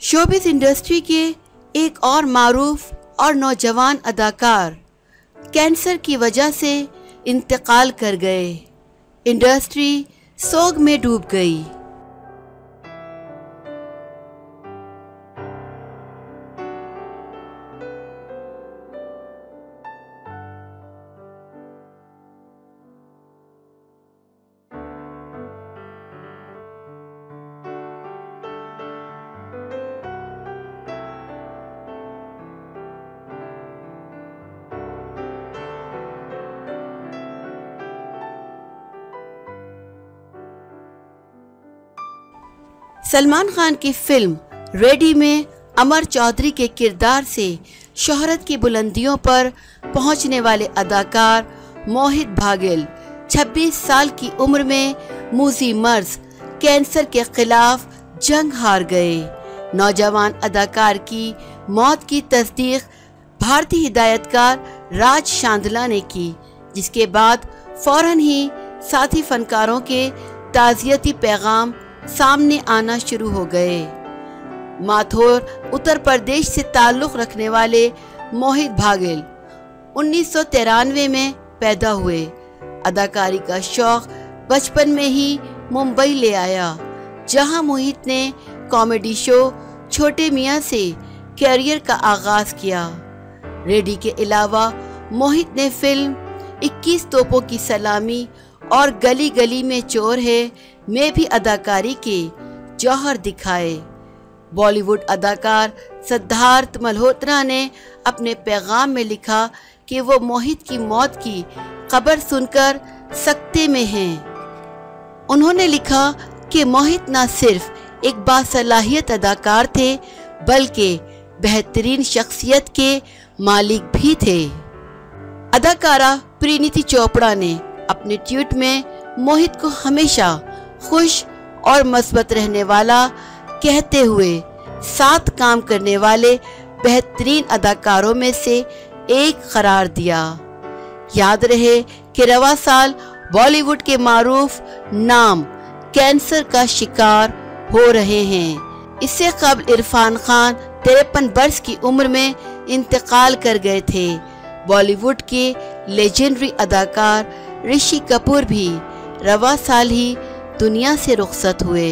Showbiz industry के एक और मारूफ और नौजवान अदाकार कैंसर की वजह से इंतकाल कर गए। इंडस्ट्री सोग में डूब गई। सलमान खान की फिल्म रेडी में अमर चौधरी के किरदार से शोहरत की बुलंदियों पर पहुंचने वाले अदाकार मोहित भागिल 26 साल की उम्र में मूजी मर्ज कैंसर के खिलाफ जंग हार गए। नौजवान अदाकार की मौत की तस्दीक भारतीय हिदायतकार राज शांदला ने की, जिसके बाद फौरन ही साथी फनकारों के ताज़ियती पैगाम सामने आना शुरू हो गए। माथुर उत्तर प्रदेश से ताल्लुक़ रखने वाले मोहित भागिल 1993 में पैदा हुए। अदाकारी का शौक़ बचपन में ही मुंबई ले आया, जहां मोहित ने कॉमेडी शो छोटे मियां से कैरियर का आगाज़ किया। रेडी के अलावा मोहित ने फिल्म 21 तोपों की सलामी और गली गली में चोर है में भी अदाकारी के जौहर दिखाए। बॉलीवुड अदाकार सिद्धार्थ मल्होत्रा ने अपने पैगाम में लिखा कि वो मोहित की मौत की खबर सुनकर सकते में हैं। उन्होंने लिखा कि मोहित न सिर्फ एक बासलाहियत अदाकार थे, बल्कि बेहतरीन शख्सियत के मालिक भी थे। अदाकारा परिणीति चोपड़ा ने अपने ट्वीट में मोहित को हमेशा खुश और मस्बत रहने वाला कहते हुए साथ काम करने वाले बेहतरीन अदाकारों में से एक करार दिया। याद रहे कि रवा साल बॉलीवुड के मारूफ नाम कैंसर का शिकार हो रहे हैं। इससे कबल इरफान खान 53 वर्ष की उम्र में इंतकाल कर गए थे। बॉलीवुड के लेजेंडरी अदाकार ऋषि कपूर भी रवा साल ही दुनिया से रुखसत हुए।